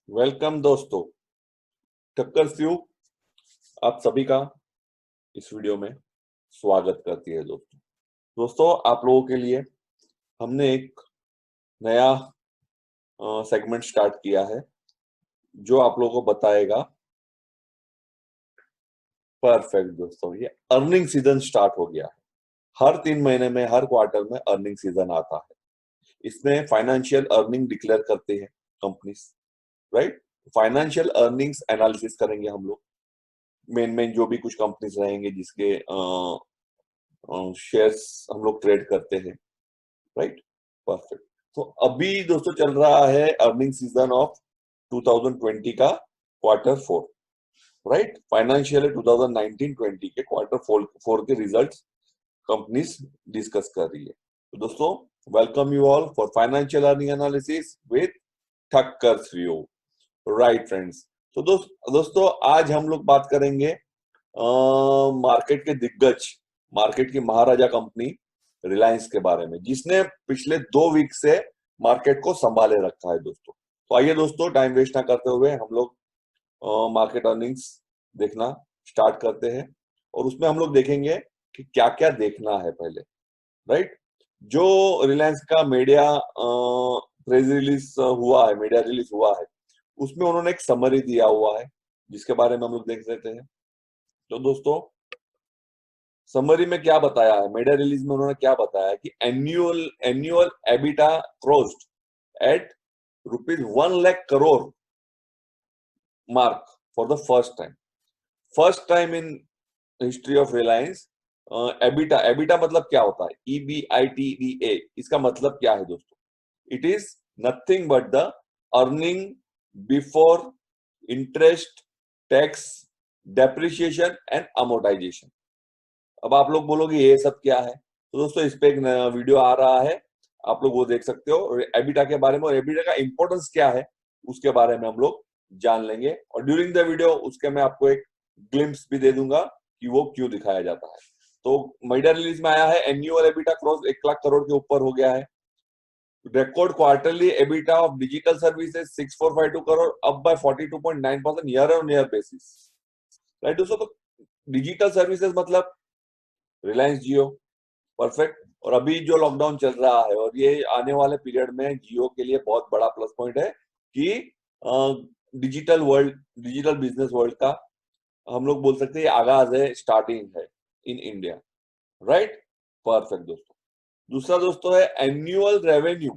Welcome दोस्तों, टक्कर view आप सभी का इस वीडियो में स्वागत करती है। दोस्तों आप लोगों के लिए हमने एक नया सेगमेंट स्टार्ट किया है जो आप लोगों को बताएगा। परफेक्ट दोस्तों, ये अर्निंग सीजन स्टार्ट हो गया है। हर 3 महीने में, हर क्वार्टर में अर्निंग सीजन आता है। इसमें फाइनेंशियल अर्निंग डिक्लेयर करते हैं companies, right. Financial earnings analysis करेंगे हम लोग। मेन जो भी कुछ कंपनीज रहेंगे जिसके शेयर्स हम लोग ट्रेड करते हैं, राइट। परफेक्ट। तो अभी दोस्तों चल रहा है अर्निंग सीजन ऑफ 2020 का क्वार्टर 4, राइट। फाइनेंशियल 2019-20 के क्वार्टर 4 के रिजल्ट्स कंपनीज डिस्कस कर रही है। तो दोस्तों welcome you all for financial earning analysis with Thakkar view, right friends. तो दोस्तों आज हम लोग बात करेंगे मार्केट के दिग्गज, मार्केट की महाराजा कंपनी रिलायंस के बारे में, जिसने पिछले 2 वीक से मार्केट को संभाले रखा है दोस्तों। तो आइए दोस्तों टाइम वेस्ट ना करते हुए हम लोग मार्केट अर्निंग्स देखना स्टार्ट करते हैं। और उसमें हम लोग देखेंगे कि क्या क्या देखना है पहले, राइट। जो रिलायंस का मीडिया प्रेस रिलीज हुआ है, मीडिया रिलीज हुआ है, उसमें उन्होंने एक समरी दिया हुआ है जिसके बारे में हम लोग देख लेते हैं। तो दोस्तों समरी में क्या बताया है, मीडिया रिलीज में उन्होंने क्या बताया है कि annual EBITDA crossed at ₹1 lakh crore mark for the first time in history of Reliance. EBITDA, EBITDA मतलब क्या होता है, EBITDA, इसका मतलब क्या है दोस्तों? It is nothing but the earning before interest, tax, depreciation and amortisation. अब आप लोग बोलोगे ये सब क्या है, तो दोस्तों इस पे एक वीडियो आ रहा है, आप लोग वो देख सकते हो। और एबिटा के बारे में और एबिटा का इंपॉर्टेंस क्या है उसके बारे में हम लोग जान लेंगे। और ड्यूरिंग द वीडियो उसके मैं आपको एक ग्लिम्स भी दे दूंगा कि वो क्यों दिखाया जाता है। तो मीडिया रिलीज में आया है annual EBITDA cross 1 lakh crore के ऊपर हो गया है। Record quarterly EBITDA of digital services 6452 crore, up by 42.9% year on year basis, right दोस्तों। तो डिजिटल सर्विसेज मतलब रिलायंस जियो, परफेक्ट। और अभी जो लॉकडाउन चल रहा है और ये आने वाले पीरियड में जियो के लिए बहुत बड़ा प्लस पॉइंट है कि डिजिटल बिजनेस वर्ल्ड का हम लोग बोल सकते हैं आगाज है, स्टार्टिंग है इन इंडिया, राइट। परफेक्ट दोस्तों। दूसरा दोस्तों है annual revenue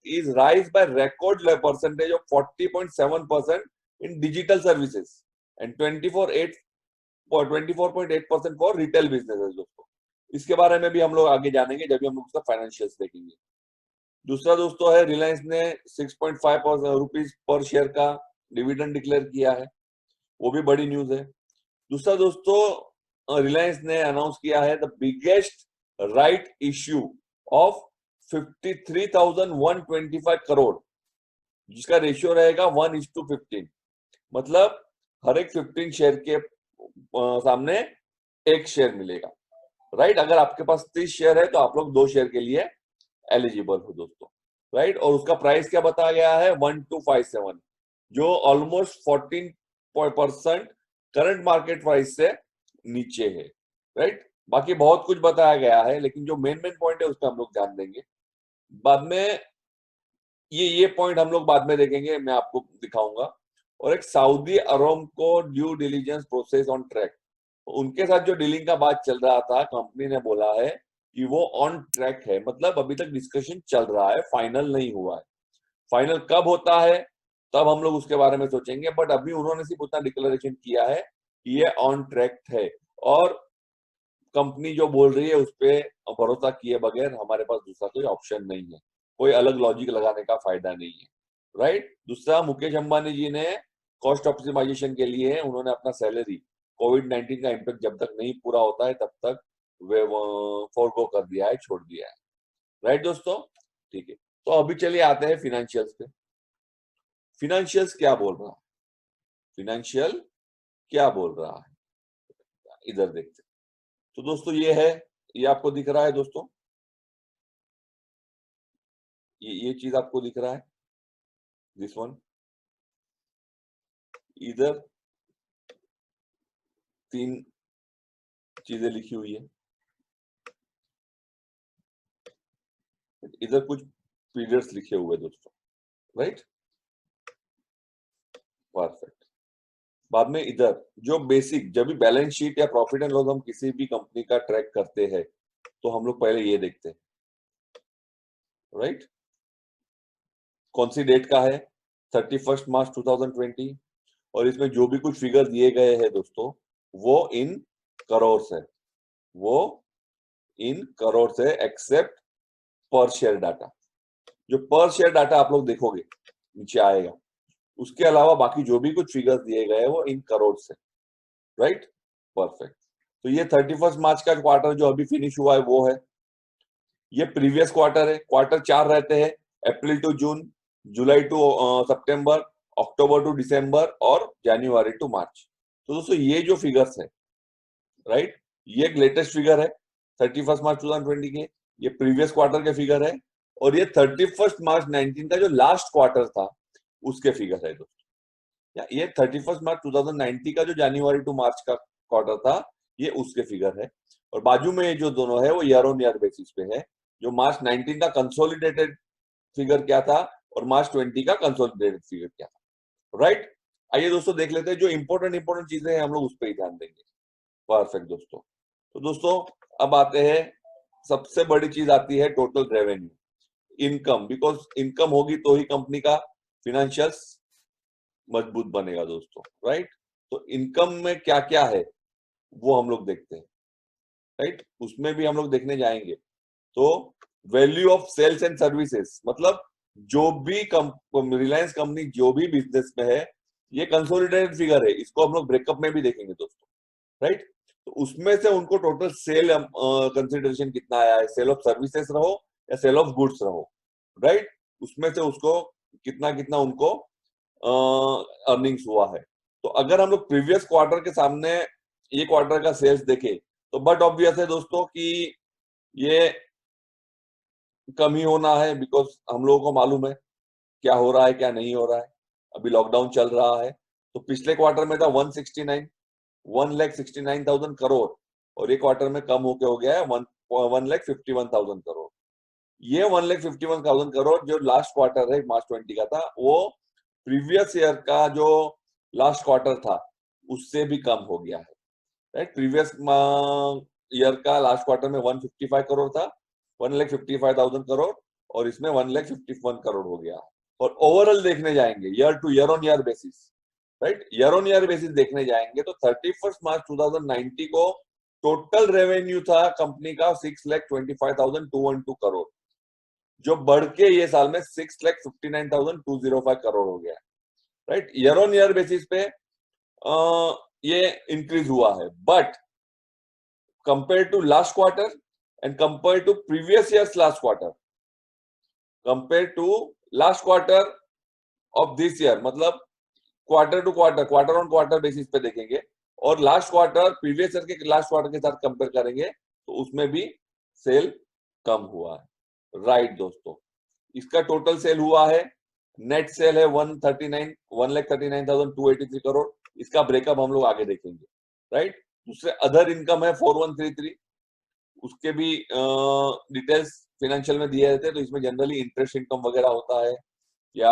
is rise by record percentage of 40.7% in digital services and 24.8% for retail business दोस्तों। इसके बारे में भी हम लोग आगे जानेंगे जब भी हम लोग उसका फाइनेंशियल्स देखेंगे। दूसरा दोस्तों है रिलायंस ने 6.5 रुपीज पर शेयर का डिविडेंड डिक्लेयर किया है, वो भी बड़ी न्यूज है। दूसरा दोस्तों रिलायंस ने अनाउंस किया है the biggest right issue of 53,125 crore, जिसका रेशियो रहेगा 1:15। मतलब हर एक 15 शेयर के सामने एक शेयर मिलेगा, राइट। अगर आपके पास 30 शेयर है तो आप लोग 2 शेयर के लिए एलिजिबल हो दोस्तों, राइट। और उसका प्राइस क्या बताया गया है, 1257, जो ऑलमोस्ट 14% करंट मार्केट प्राइस से नीचे है, राइट। बाकी बहुत कुछ बताया गया है लेकिन जो मेन पॉइंट है उस पर हम लोग ध्यान देंगे बाद में। ये पॉइंट हम लोग बाद में देखेंगे, मैं आपको दिखाऊंगा। और एक Saudi Aramco due diligence process on track, उनके साथ जो डीलिंग का बात चल रहा था, कंपनी ने बोला है कि वो ऑन ट्रैक है, मतलब अभी तक डिस्कशन चल रहा है, फाइनल नहीं हुआ है। फाइनल कब होता है तब हम लोग उसके बारे में सोचेंगे, बट अभी उन्होंने सिर्फ उतना डिक्लेरेशन किया है कि ये ऑन ट्रैक है। और कंपनी जो बोल रही है उस पर भरोसा किए बगैर हमारे पास दूसरा कोई ऑप्शन नहीं है, कोई अलग लॉजिक लगाने का फायदा नहीं है, राइट। दूसरा, मुकेश अंबानी जी ने कॉस्ट ऑप्टिमाइजेशन के लिए उन्होंने अपना सैलरी कोविड-19 का इम्पैक्ट जब तक नहीं पूरा होता है तब तक वे फोरगो कर दिया है, छोड़ दिया है, राइट दोस्तों। ठीक है, तो अभी चलिए आते हैं फिनेंशियल्स पे। फिनेंशियल्स क्या बोल रहा है, फिनेंशियल क्या बोल रहा है, इधर देखते हैं। तो दोस्तों ये है, ये आपको दिख रहा है दोस्तों, ये चीज आपको दिख रहा है, दिस वन, इधर 3 चीजें लिखी हुई है, इधर कुछ पीरियड्स लिखे हुए दोस्तों, राइट, परफेक्ट। बाद में इधर जो बेसिक, जब भी बैलेंस शीट या प्रॉफिट एंड लॉस हम किसी भी कंपनी का ट्रैक करते हैं तो हम लोग पहले ये देखते हैं, राइट, कौन सी डेट का है, 31 मार्च 2020, और इसमें जो भी कुछ फिगर दिए गए हैं दोस्तों वो इन करोड़ है, वो इन करोड़ है, एक्सेप्ट पर शेयर डाटा। जो पर शेयर डाटा आप लोग देखोगे नीचे आएगा, उसके अलावा बाकी जो भी कुछ फिगर्स दिए गए हैं वो इन करोड़ से, राइट, परफेक्ट। तो ये 31 मार्च का क्वार्टर जो अभी फिनिश हुआ है वो है, ये प्रीवियस क्वार्टर है, क्वार्टर 4 रहते हैं, April to June, July to सितंबर, अक्टूबर टू दिसंबर और जनवरी टू मार्च। तो दोस्तों ये जो फिगर्स है, राइट, ये एक लेटेस्ट फिगर है 31 मार्च 2020 के, ये प्रीवियस क्वार्टर के फिगर है, और ये 31 मार्च 19 का जो लास्ट क्वार्टर था उसके फिगर है दोस्तों। या ये 31 मार्च 2019 का जो जनवरी टू मार्च का क्वार्टर था ये उसके फिगर है, और बाजू में ये जो दोनों है वो ईयर ऑन ईयर बेसिस पे है, जो मार्च 19 का कंसोलिडेटेड फिगर क्या था और मार्च 20 का कंसोलिडेटेड फिगर क्या था, राइट। आइए दोस्तों देख लेते हैं जो इंपॉर्टेंट चीजें हैं, हम लोग उस पर ही ध्यान देंगे, परफेक्ट दोस्तों। तो दोस्तों अब आते हैं, सबसे बड़ी चीज आती है total revenue, income, because income होगी तो ही कंपनी का फिनेंशियल्स मजबूत बनेगा दोस्तों, राइट। तो इनकम में क्या क्या है वो हम लोग देखते हैं, राइट, उसमें भी हम लोग देखने जाएंगे। तो value of sales and services, मतलब जो भी रिलायंस कंपनी जो भी बिजनेस में है, ये कंसोलिडेटेड फिगर है, इसको हम लोग ब्रेकअप में भी देखेंगे दोस्तों, राइट। तो उसमें से उनको टोटल सेल कंसिडरेशन कितना आया है, सेल ऑफ सर्विसेज रहो या सेल ऑफ गुड्स रहो, राइट, उसमें से उसको कितना कितना उनको अर्निंग्स हुआ है। तो अगर हम लोग प्रीवियस क्वार्टर के सामने ये क्वार्टर का सेल्स देखे तो बट ऑब्वियस है दोस्तों कि ये कम ही होना है, बिकॉज हम लोगों को मालूम है क्या हो रहा है क्या नहीं हो रहा है, अभी लॉकडाउन चल रहा है। तो पिछले क्वार्टर में था 1,69,000 करोड़, और ये क्वार्टर में कम होके हो गया है 1,51,000 करोड़। ये 1,51,000 करोड़ जो लास्ट क्वार्टर है मार्च 20 का था, वो प्रीवियस ईयर का जो लास्ट क्वार्टर था उससे भी कम हो गया है, राइट। प्रीवियस ईयर का लास्ट क्वार्टर में 155 करोड़ था, 1,55,000 करोड़, और इसमें 1,51 करोड़ हो गया। और ओवरऑल देखने जाएंगे year two year on year basis, right, year on year basis देखने जाएंगे तो 31 मार्च 2019 को टोटल रेवेन्यू था कंपनी का 6,25,212 करोड़, जो बढ़ के ये साल में 6,59,205 करोड़ हो गया, right. Year on year basis पे ये इंक्रीज हुआ है, but compare to last quarter and compare to previous years last quarter, compare to last quarter of this year, मतलब quarter to quarter, quarter on quarter basis पे देखेंगे, और last quarter previous year के last quarter के साथ compare करेंगे तो उसमें भी सेल कम हुआ है, राइट दोस्तों। इसका टोटल सेल हुआ है, नेट सेल है 1,39,283 करोड़, इसका ब्रेकअप हम लोग आगे देखेंगे, राइट। दूसरे अदर इनकम है 4,133, उसके भी डिटेल्स फाइनेंशियल में दिए रहते हैं, तो इसमें जनरली इंटरेस्ट इनकम वगैरह होता है, या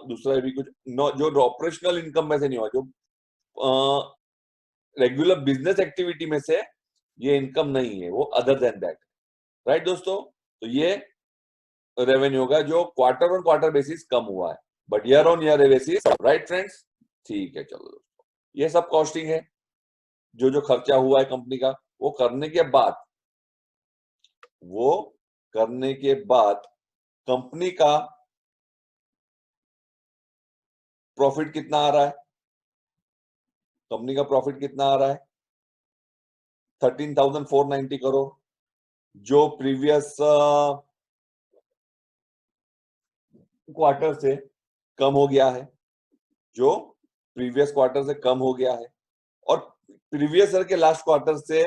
दूसरा भी कुछ जो ऑपरेशनल इनकम में से नहीं हुआ, जो रेगुलर बिजनेस एक्टिविटी में से ये इनकम नहीं है, वो अदर देन दैट, राइट दोस्तों। तो ये रेवेन्यू होगा जो क्वार्टर ऑन क्वार्टर बेसिस कम हुआ है, but year on year basis, right friends, ठीक है। चलो दोस्तों, ये सब कॉस्टिंग है, जो जो खर्चा हुआ है कंपनी का, वो करने के बाद कंपनी का प्रॉफिट कितना आ रहा है, कंपनी का प्रॉफिट कितना आ रहा है 13,490 करोड़, जो प्रीवियस क्वार्टर से कम हो गया है, जो प्रीवियस क्वार्टर से कम हो गया है, और प्रीवियस ईयर के लास्ट क्वार्टर से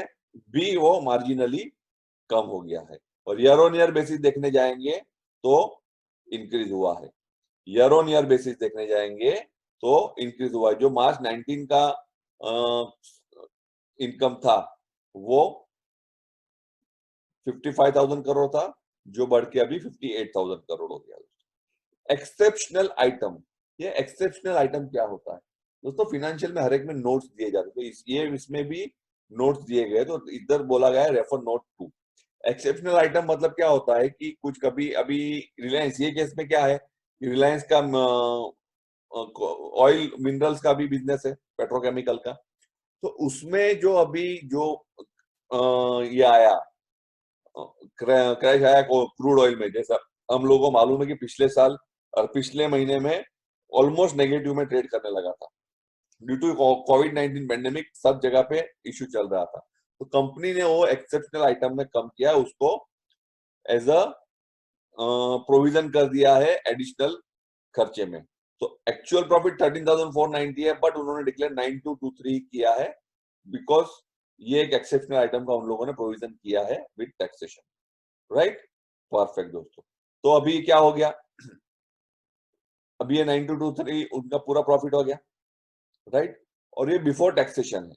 भी वो मार्जिनली कम हो गया है, और ईयर ऑन ईयर बेसिस देखने जाएंगे तो इंक्रीज हुआ है। ईयर ऑन ईयर बेसिस देखने जाएंगे तो इंक्रीज हुआ है। जो मार्च 19 का इनकम था वो 55,000 करोड़ था, जो बढ़ के अभी 58,000 करोड़ हो गया। एक्सेप्शनल आइटम, ये एक्सेप्शनल आइटम क्या होता है दोस्तों? फाइनेंशियल में हर एक में नोट्स दिए जाते हैं, तो ये इसमें भी नोट्स दिए गए, तो इधर बोला गया है रेफर नोट 2। एक्सेप्शनल आइटम मतलब क्या होता है कि कुछ कभी अभी रिलायंस, ये केस में क्या है, रिलायंस का ऑयल मिनरल्स का भी बिजनेस है, पेट्रोकेमिकल का, तो उसमें जो अभी जो ये आया, क्रैश आया क्रूड ऑयल में, जैसा हम लोगों को मालूम है कि पिछले साल और पिछले महीने में ऑलमोस्ट नेगेटिव में ट्रेड करने लगा था ड्यू टू कोविड-19 पेंडेमिक, सब जगह पे इश्यू चल रहा था। तो कंपनी ने वो एक्सेप्शनल आइटम में कम किया, उसको एज अ प्रोविजन कर दिया है एडिशनल खर्चे में। तो एक्चुअल प्रॉफिट 13,490 है, बट उन्होंने डिक्लेयर 9223 किया है, बिकॉज ये एक एक्सेप्शनल आइटम का उन लोगों ने प्रोविजन किया है विद टैक्सेशन। राइट, परफेक्ट दोस्तों। तो अभी क्या हो गया, अभी ये 9223 उनका पूरा प्रॉफिट हो गया, राइट। और ये बिफोर टैक्सेशन है,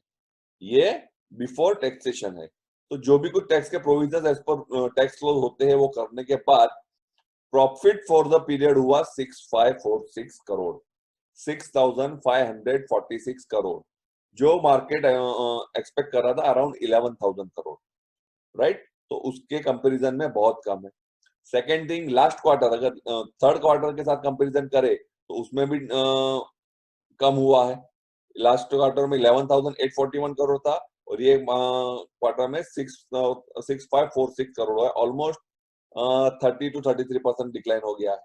ये बिफोर टैक्सेशन है। तो जो भी कुछ टैक्स के provision as per tax law होते हैं वो करने के बाद प्रॉफिट फॉर द पीरियड हुआ 6546 करोड़, 6546 करोड़, जो मार्केट एक्सपेक्ट कर रहा था अराउंड 11,000 करोड़, राइट। तो उसके कंपैरिजन में बहुत कम है। सेकेंड थिंग, लास्ट क्वार्टर अगर थर्ड क्वार्टर के साथ कंपैरिजन करे तो उसमें भी कम हुआ है। लास्ट क्वार्टर में 11,841 करोड़ था, और ये क्वार्टर में 6546 करोड़ है, ऑलमोस्ट 30 to 33% डिक्लाइन हो गया है,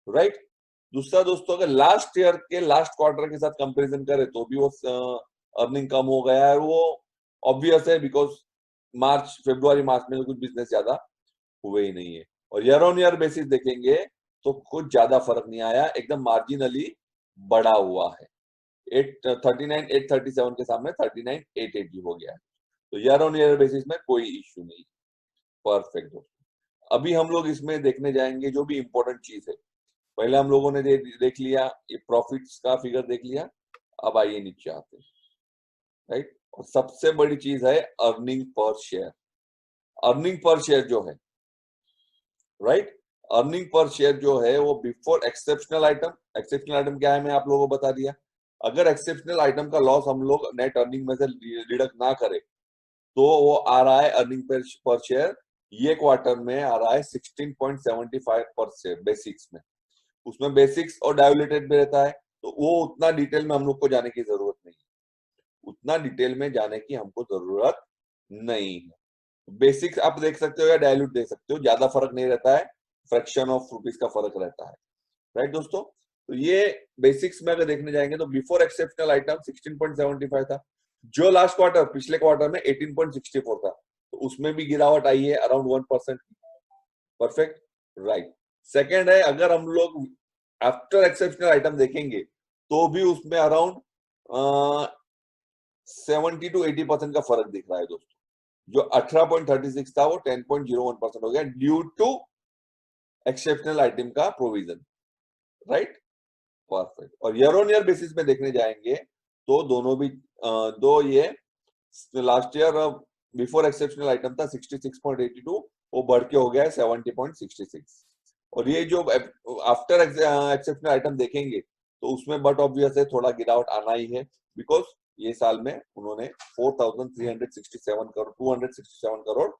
राइट। दूसरा दोस्तों, अगर लास्ट ईयर के लास्ट क्वार्टर के साथ कंपैरिजन करें तो भी वो अर्निंग कम हो गया है, वो ऑब्वियस है, बिकॉज मार्च फरवरी मार्च में तो कुछ बिजनेस ज्यादा हुए ही नहीं है। और ईयर ऑन ईयर बेसिस देखेंगे तो कुछ ज्यादा फर्क नहीं आया, एकदम मार्जिनली बढ़ा हुआ है। 839,837 के सामने 39,880 हो गया है। तो ईयर ऑन ईयर बेसिस में कोई इश्यू नहीं। परफेक्ट दोस्तों, अभी हम लोग इसमें देखने जाएंगे जो भी इंपॉर्टेंट चीज है। पहले हम लोगों ने देख लिया ये प्रॉफिट्स का फिगर देख लिया, अब आइए नीचे आते हैं, राइट। और सबसे बड़ी चीज है earning per share. Earning per share जो है, राइट, अर्निंग पर शेयर जो है वो before exceptional item, exceptional item क्या है मैं आप लोगों को बता दिया। अगर एक्सेप्शनल आइटम का लॉस हम लोग नेट अर्निंग में से डिडक्ट ना करें तो वो आ रहा है अर्निंग पर शेयर, ये क्वार्टर में आ रहा है 16.75 पर शेयर बेसिक्स में। उसमें बेसिक्स और डायलूटेड भी रहता है, तो वो उतना डिटेल में हम लोग को जाने की जरूरत नहीं है, उतना डिटेल में जाने की हमको जरूरत नहीं है। बेसिक्स आप देख सकते हो या डायलूट देख सकते हो, ज्यादा फर्क नहीं रहता है, फ्रैक्शन ऑफ रुपीज का फर्क रहता है, राइट दोस्तों। तो ये बेसिक्स में अगर देखने जाएंगे तो बिफोर एक्सेप्शनल आइटम 16.75 था, जो लास्ट क्वार्टर पिछले क्वार्टर में 18.64 था, तो उसमें भी गिरावट आई है अराउंड 1%। Perfect, right. सेकेंड है, अगर हम लोग आफ्टर एक्सेप्शनल आइटम देखेंगे तो भी उसमें अराउंड 70 to 80% का फर्क दिख रहा है दोस्तों। जो 18.36 था वो 10.01% हो गया ड्यू टू एक्सेप्शनल आइटम का प्रोविजन, राइट, परफेक्ट। और ईयर ऑन ईयर बेसिस में देखने जाएंगे तो दोनों भी दो ये last year before exceptional item था 66.82, वो बढ़ के हो गया है 70.66। और ये जो आफ्टर एक्सेप्शनल आइटम देखेंगे तो उसमें बट ऑब्वियस है थोड़ा गिरावट आना ही है, बिकॉज ये साल में उन्होंने 4,367 करोड़ 267 करोड़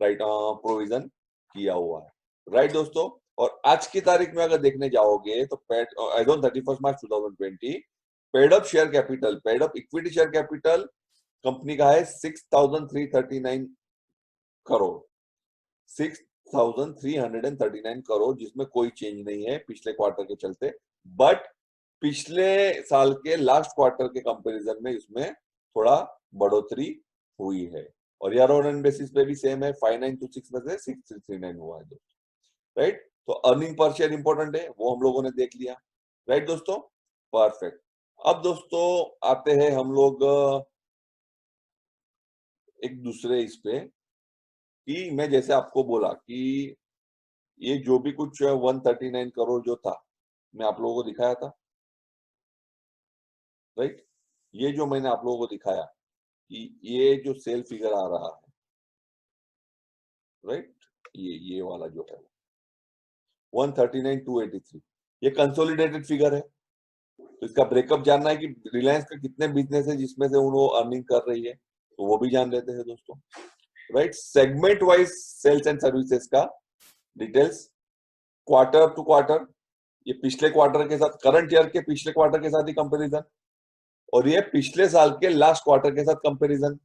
राइट प्रोविजन किया हुआ है, राइट दोस्तों। और आज की तारीख में अगर देखने जाओगे तो as on 31 March 2020 paid up share capital, paid up equity share capital company का है 6,339 करोड़, 6,339 करोड़, जिसमें कोई चेंज नहीं है पिछले क्वार्टर के चलते, बट पिछले साल के लास्ट क्वार्टर के कंपैरिजन में इसमें थोड़ा बढ़ोतरी हुई है। और ईयर ऑन बेसिस पे भी सेम है, 5,926 में से 6,339 हुआ है दोस्तों, राइट। तो अर्निंग पर शेयर इंपॉर्टेंट है, वो हम लोगों ने देख लिया, राइट दोस्तों, परफेक्ट। अब दोस्तों आते हैं हम लोग एक दूसरे इस पे, कि मैं जैसे आपको बोला कि ये जो भी कुछ 139 करोड़ जो था मैं आप लोगों को दिखाया था, राइट। ये जो मैंने आप लोगों को दिखाया कि ये जो सेल फिगर आ रहा है, राइट, ये वाला जो है 139,283, ये कंसोलिडेटेड फिगर है। तो इसका ब्रेकअप जानना है कि रिलायंस का कितने बिजनेस है जिसमें से वो अर्निंग कर रही है, तो वो भी जान लेते हैं दोस्तों, right. Segment wise sales and services का डिटेल्स क्वार्टर टू क्वार्टर, ये पिछले क्वार्टर के साथ, करंट ईयर के पिछले क्वार्टर के साथ ही कंपैरिजन, और ये पिछले साल के लास्ट क्वार्टर के साथ कंपैरिजन।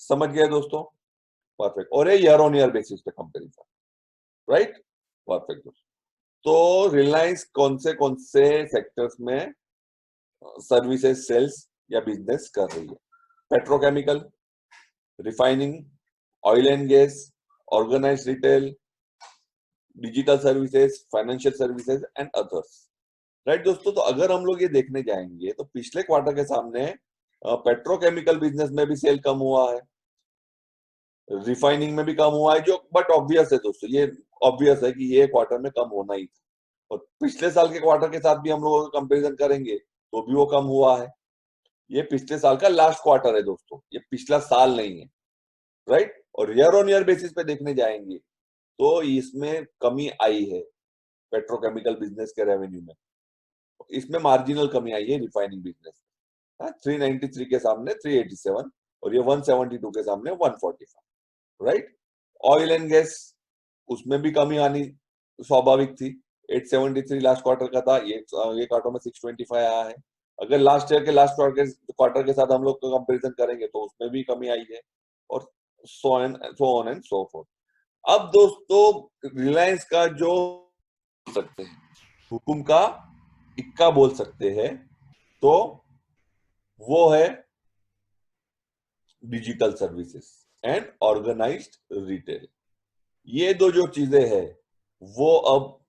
समझ गए दोस्तों? परफेक्ट। और ये ईयर ऑन ईयर बेसिस पे कंपैरिजन, राइट। परफेक्ट दोस्तों। तो रिलायंस कौन से सेक्टर्स में सर्विसेज सेल्स या बिजनेस कर रही है? Petrochemical, refining, oil and gas, organized retail, digital services, financial services and others, right दोस्तों। तो अगर हम लोग ये देखने जाएंगे तो पिछले क्वार्टर के सामने पेट्रोकेमिकल बिजनेस में भी सेल कम हुआ है, रिफाइनिंग में भी कम हुआ है, जो बट ऑब्वियस है दोस्तों, ये ऑब्वियस है कि ये क्वार्टर में कम होना ही था। और पिछले साल के क्वार्टर के साथ भी हम लोग कंपैरिजन करेंगे तो भी वो कम हुआ है। ये पिछले साल का लास्ट क्वार्टर है दोस्तों, ये पिछला साल नहीं है, राइट। और ईयर ऑन ईयर बेसिस पे देखने जाएंगे तो इसमें कमी आई है पेट्रोकेमिकल बिजनेस के रेवेन्यू में, इसमें मार्जिनल कमी आई है रिफाइनिंग बिजनेस, 393 के सामने 387, और ये 172 के सामने 145, राइट। ऑयल एंड गैस, उसमें भी कमी आनी स्वाभाविक थी, 873 लास्ट क्वार्टर का था, ये क्वार्टर में 625 आया है। अगर लास्ट ईयर के लास्ट क्वार्टर के साथ हम लोग कंपैरिजन करेंगे तो उसमें भी कमी आई है, और so on and so fourth. अब दोस्तों रिलायंस का जो सकते हैं हुकुम का इक्का बोल सकते हैं, तो वो है digital services and organised retail. ये दो जो चीजें हैं वो अब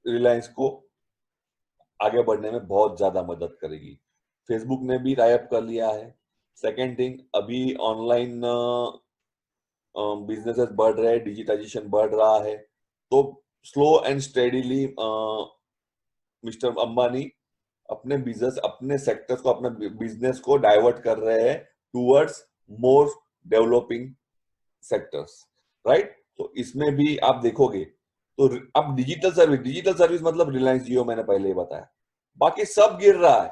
रिलायंस को आगे बढ़ने में बहुत ज्यादा मदद करेगी। फेसबुक ने भी टाई अप कर लिया है। सेकेंड थिंग, अभी ऑनलाइन बिजनेसेस बढ़ रहे हैं, डिजिटाइजेशन बढ़ रहा है, तो slow and steadily mister Ambani अपने बिजनेस, अपने सेक्टर्स को, अपने बिजनेस को डाइवर्ट कर रहे हैं टूवर्ड्स मोर डेवलपिंग सेक्टर्स, राइट। तो इसमें भी आप देखोगे तो अब डिजिटल सर्विस मतलब रिलायंस जियो, मैंने पहले ही बताया, बाकी सब गिर रहा है,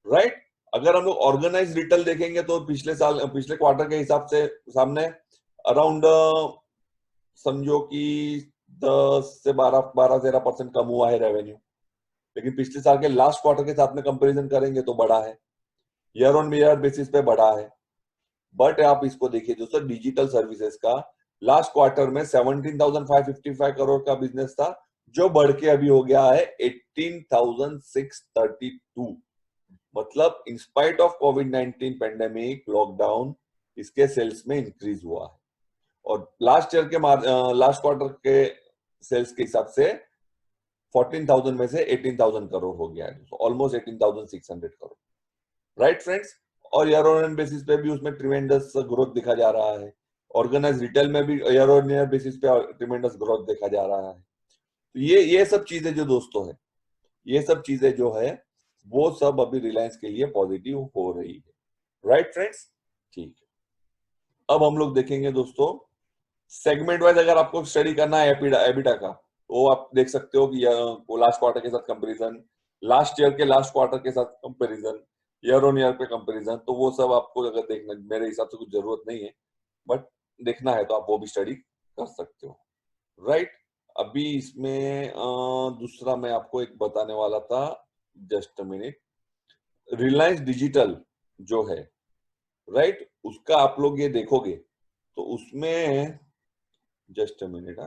राइट। अगर हम लोग ऑर्गेनाइज रिटेल देखेंगे तो पिछले क्वार्टर के हिसाब से सामने अराउंड समझो कि 10 से 12-13% कम हुआ है रेवेन्यू, लेकिन पिछले साल के लास्ट क्वार्टर के साथ में कंपैरिजन करेंगे तो बढ़ा है, ईयर ऑन ईयर बेसिस पे बढ़ा है। बट आप इसको देखिए दोस्तों, डिजिटल सर्विसेज का लास्ट क्वार्टर में 17,555 करोड़ का बिजनेस था, जो बढ़ के अभी हो गया है 18,632। मतलब in spite of covid pandemic lockdown, इसके सेल्स में इंक्रीज हुआ है। और लास्ट क्वार्टर के सेल्स के हिसाब से 14,000 में से 18,000 करोड़ हो गया है, ऑलमोस्ट 18,600 करोड़, राइट फ्रेंड्स। और ईयर ऑन ईयर बेसिस पे भी उसमें ट्रिमेंडस ग्रोथ दिखा जा रहा है। ऑर्गेनाइज रिटेल में भी ईयर ऑन ईयर बेसिस पे ट्रिमेंडस ग्रोथ देखा जा रहा है। तो ये सब चीजें जो दोस्तों है, ये सब चीजें जो है वो सब अभी रिलायंस के लिए पॉजिटिव हो रही है, राइट फ्रेंड्स। ठीक है, अब हम लोग देखेंगे दोस्तों सेगमेंट वाइज, अगर आपको स्टडी करना है एबिटा का, तो आप देख सकते हो कि लास्ट क्वार्टर के साथ कंपैरिजन, लास्ट ईयर के लास्ट क्वार्टर के साथ कंपैरिजन, ईयर ऑन ईयर पे कंपैरिजन, तो वो सब आपको अगर देखना, मेरे हिसाब से कुछ जरूरत नहीं है, बट देखना है तो आप वो भी स्टडी कर सकते हो, राइट। अभी इसमें दूसरा मैं आपको एक बताने वाला था, just a minute. Reliance digital जो है, राइट, उसका आप लोग ये देखोगे तो उसमें जस्ट अ मिनट,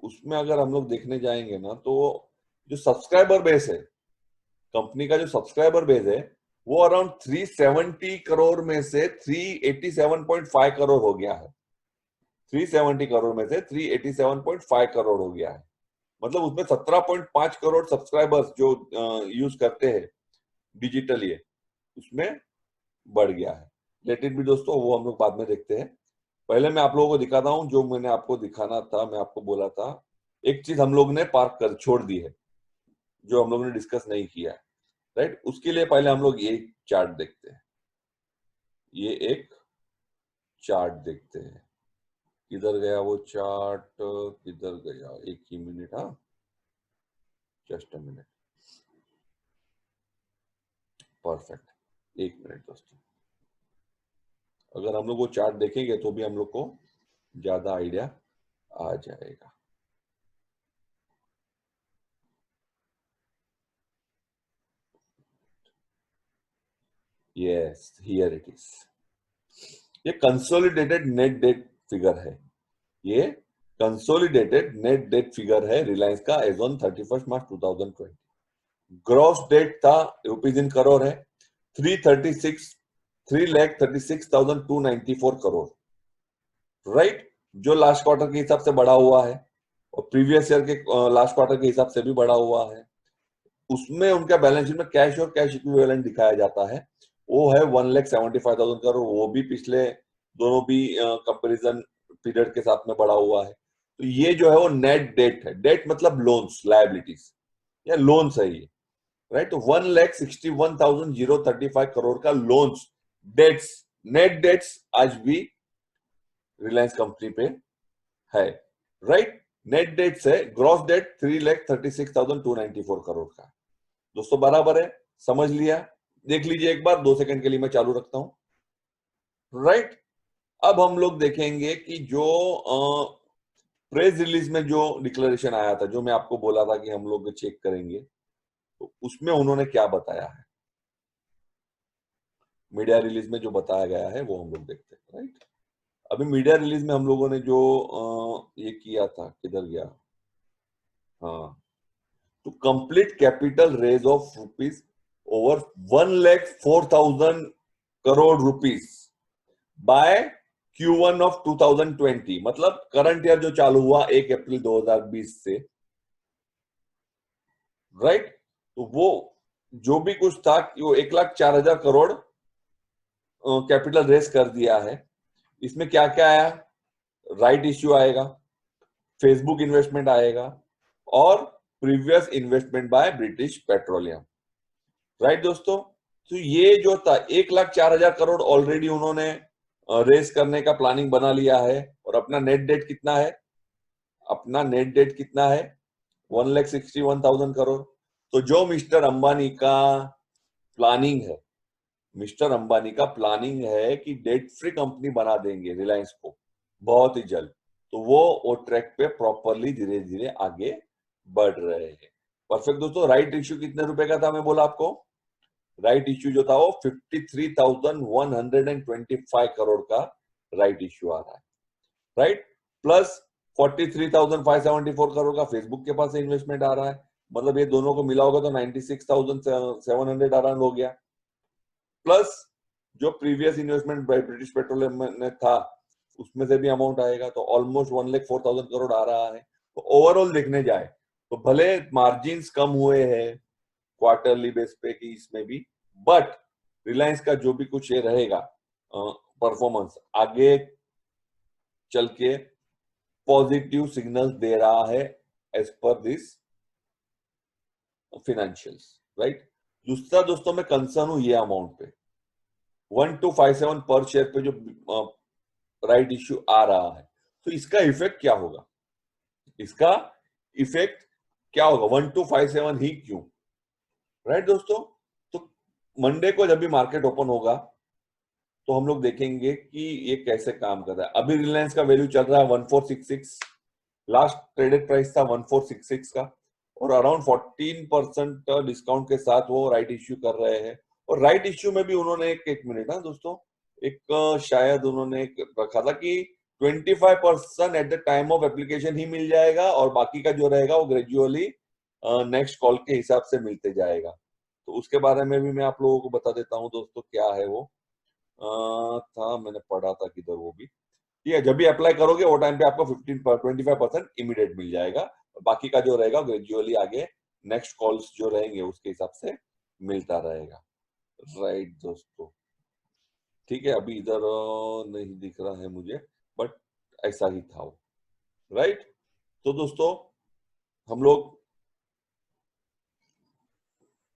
उसमें अगर हम लोग देखने जाएंगे ना, तो जो सब्सक्राइबर बेस है, कंपनी का जो सब्सक्राइबर बेस है, वो अराउंड 370 करोड़ में से 387.5 करोड़ हो गया है। 370 करोड़ में से 387.5 करोड़ हो गया है। मतलब उसमें 17.5 करोड़ सब्सक्राइबर्स जो यूज करते हैं डिजिटली, उसमें बढ़ गया है। लेट इट भी दोस्तों, वो हम लोग बाद में देखते हैं। पहले मैं आप लोगों को दिखाता हूं जो मैंने आपको दिखाना था। मैं आपको बोला था एक चीज हम लोग ने पार्क कर छोड़ दी है, जो हम लोगों ने डिस्कस नहीं किया है, राइट। उसके लिए पहले हम लोग ये चार्ट देखते हैं, ये एक चार्ट देखते हैं। किधर गया वो चार्ट, किधर गया, एक ही मिनट, हाँ जस्ट अ मिनट, परफेक्ट, एक मिनट दोस्तों। अगर हम लोग वो चार्ट देखेंगे तो भी हम लोग को ज्यादा आइडिया आ जाएगा। Yes, here it is. ये कंसोलिडेटेड नेट डेट फिगर है, ये कंसोलिडेटेड नेट डेट फिगर है रिलायंस का as on 31 March 2020। Gross debt था रुपीज इन करोड़ है 3,36,294 करोड़, राइट। जो लास्ट क्वार्टर के हिसाब से बढ़ा हुआ है और प्रीवियस ईयर के लास्ट क्वार्टर के हिसाब से भी बढ़ा हुआ है। उसमें उनका बैलेंस शीट में कैश और कैश इक्विवेलेंट दिखाया जाता है, वो है 1,75,000 करोड़, वो भी पिछले दोनों भी कंपैरिजन पीरियड के साथ में बढ़ा हुआ है। तो ये जो है वो नेट डेट है, डेट मतलब लोन्स, लायबिलिटीज या लोन्स है ये, राइट। तो 1,61,035 करोड़ का लोन्स, डेट्स, नेट डेट्स आज भी रिलायंस कंपनी पे है, राइट। नेट डेट्स है, ग्रॉस डेट 3,36,294 करोड़ का। दोस्तों बराबर है, समझ लिया, देख लीजिए एक बार, 2 सेकंड के लिए मैं चालू रखता हूं, राइट। अब हम लोग देखेंगे कि जो प्रेस रिलीज में जो डिक्लेरेशन आया था, जो मैं आपको बोला था कि हम लोग चेक करेंगे, तो उसमें उन्होंने क्या बताया है, मीडिया रिलीज में जो बताया गया है वो हम लोग देखते हैं, राइट। अभी मीडिया रिलीज में हम लोगों ने जो ये किया था, किधर गया, हाँ, to complete capital raise of rupees over 1,04,000 crore rupees by Q1 of 2020, मतलब करंट ईयर जो चालू हुआ 1 अप्रैल 2020 से, राइट। तो वो जो भी कुछ था कि वो 1,04,000 करोड़ कैपिटल रेस कर दिया है। इसमें क्या क्या आया, राइट इश्यू आएगा, फेसबुक इन्वेस्टमेंट आएगा और previous investment by British petroleum, right दोस्तों। तो ये जो था 1,04,000 करोड़ ऑलरेडी उन्होंने रेस करने का प्लानिंग बना लिया है। और अपना नेट डेट कितना है, अपना नेट डेट कितना है, 1,61,000 करोड़। तो जो मिस्टर अंबानी का प्लानिंग है, मिस्टर अंबानी का प्लानिंग है कि डेट फ्री कंपनी बना देंगे रिलायंस को बहुत ही जल्द, तो वो ट्रैक पे प्रॉपरली धीरे धीरे आगे बढ़ रहे हैं। परफेक्ट दोस्तों। राइट इश्यू कितने रुपए का था, मैं बोला आपको, राइट इश्यू जो था वो 53,125 करोड़ का राइट इश्यू आ रहा है, राइट। प्लस 43,574 करोड़ का फेसबुक के पास इन्वेस्टमेंट आ रहा है, मतलब ये दोनों को मिला होगा तो 96,700 अराउंड हो गया। प्लस जो प्रीवियस इन्वेस्टमेंट ब्रिटिश पेट्रोलियम में था उसमें से भी अमाउंट आएगा, तो ऑलमोस्ट 1,04,000 करोड़ आ रहा है। तो ओवरऑल देखने जाए तो भले मार्जिन कम हुए हैं क्वार्टरली बेस पे कि इसमें भी, बट रिलायंस का जो भी कुछ ये रहेगा परफॉर्मेंस आगे चल के पॉजिटिव सिग्नल दे रहा है as per this financials, right. दूसरा दोस्तों मैं कंसर्न हूं ये अमाउंट पे, 1,257 पर शेयर पे जो राइट इश्यू आ रहा है, तो इसका इफेक्ट क्या होगा, इसका इफेक्ट क्या होगा, 1,257 ही क्यों, राइट दोस्तों। तो मंडे को जब भी मार्केट ओपन होगा तो हम लोग देखेंगे कि ये कैसे काम कर रहा है। अभी रिलायंस का वैल्यू चल रहा है 1,466, लास्ट ट्रेडेड प्राइस था 1,466 का, और अराउंड 14% डिस्काउंट के साथ वो राइट इश्यू कर रहे हैं। और राइट इश्यू में भी उन्होंने एक मिनट, हाँ दोस्तों, एक शायद उन्होंने एक रखा था कि 25% at the time of application ही मिल जाएगा और बाकी का जो रहेगा वो ग्रेजुअली नेक्स्ट कॉल के हिसाब से मिलते जाएगा। तो उसके बारे में भी मैं आप लोगों को बता देता हूँ दोस्तों, क्या है वो था, मैंने पढ़ा था किधर वो भी, ठीक है। जब भी अप्लाई करोगे वो टाइम पे आपको 25% इमीडिएट मिल जाएगा, और बाकी का जो रहेगा ग्रेजुअली आगे नेक्स्ट कॉल्स जो रहेंगे उसके हिसाब से मिलता रहेगा, राइट दोस्तों। ठीक है, अभी इधर नहीं दिख रहा है मुझे, बट ऐसा ही था वो, राइट। तो दोस्तों हम लोग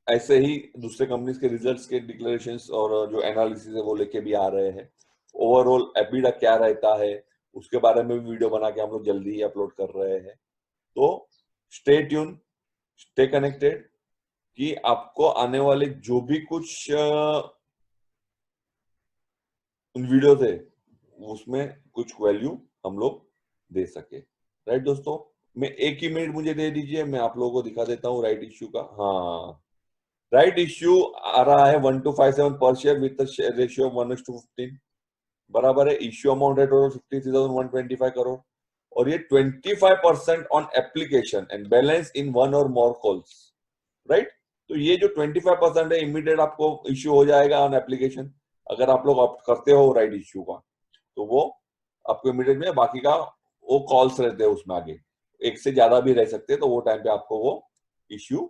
ऐसे ही दूसरे कंपनीज के रिजल्ट्स के डिक्लेरेशंस और जो एनालिसिस है वो लेके भी आ रहे हैं। ओवरऑल एबिडा क्या रहता है उसके बारे में भी वीडियो बना के हम लोग जल्दी ही अपलोड कर रहे हैं। तो स्टे ट्यून, स्टे कनेक्टेड कि आपको आने वाले जो भी कुछ उन वीडियो थे उसमें कुछ वैल्यू हम लोग दे सके। राइट दोस्तों, मैं एक ही मिनट मुझे दे दीजिए, मैं आप लोगों को दिखा देता हूँ राइट इश्यू का। हाँ, राइट इश्यू आ रहा है 1257 पर शेयर विद रेशियो 1:15 बराबर है। इश्यू अमाउंट है टोटल 53,125 करोड़ और ये 25% on application and balance in one और मोर कॉल्स। राइट, तो ये जो 25% है इमीडिएट आपको इश्यू हो जाएगा ऑन एप्लीकेशन। अगर आप लोग ऑप्ट करते हो राइट इश्यू का तो वो आपको इमीडिएट में, बाकी का वो कॉल्स रहते हैं उसमें आगे एक से ज्यादा भी रह सकते हैं, तो वो टाइम पे आपको वो इश्यू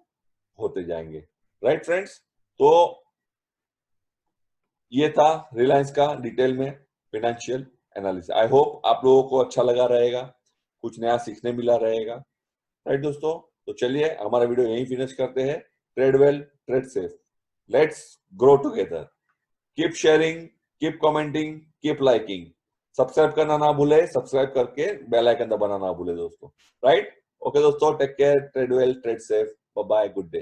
होते जाएंगे। राइट फ्रेंड्स, तो ये था रिलायंस का डिटेल में फाइनेंशियल एनालिसिस। आई होप आप लोगों को अच्छा लगा रहेगा, कुछ नया सीखने मिला रहेगा। राइट दोस्तों, तो चलिए हमारा वीडियो यहीं फिनिश करते हैं। Trade well, trade safe, let's grow together. Keep sharing, keep commenting, keep liking. Subscribe करना ना भूले, सब्सक्राइब करके बेल आइकन दबाना ना भूले दोस्तों। राइट, ओके दोस्तों, take care, trade well, trade safe, bye bye, good day.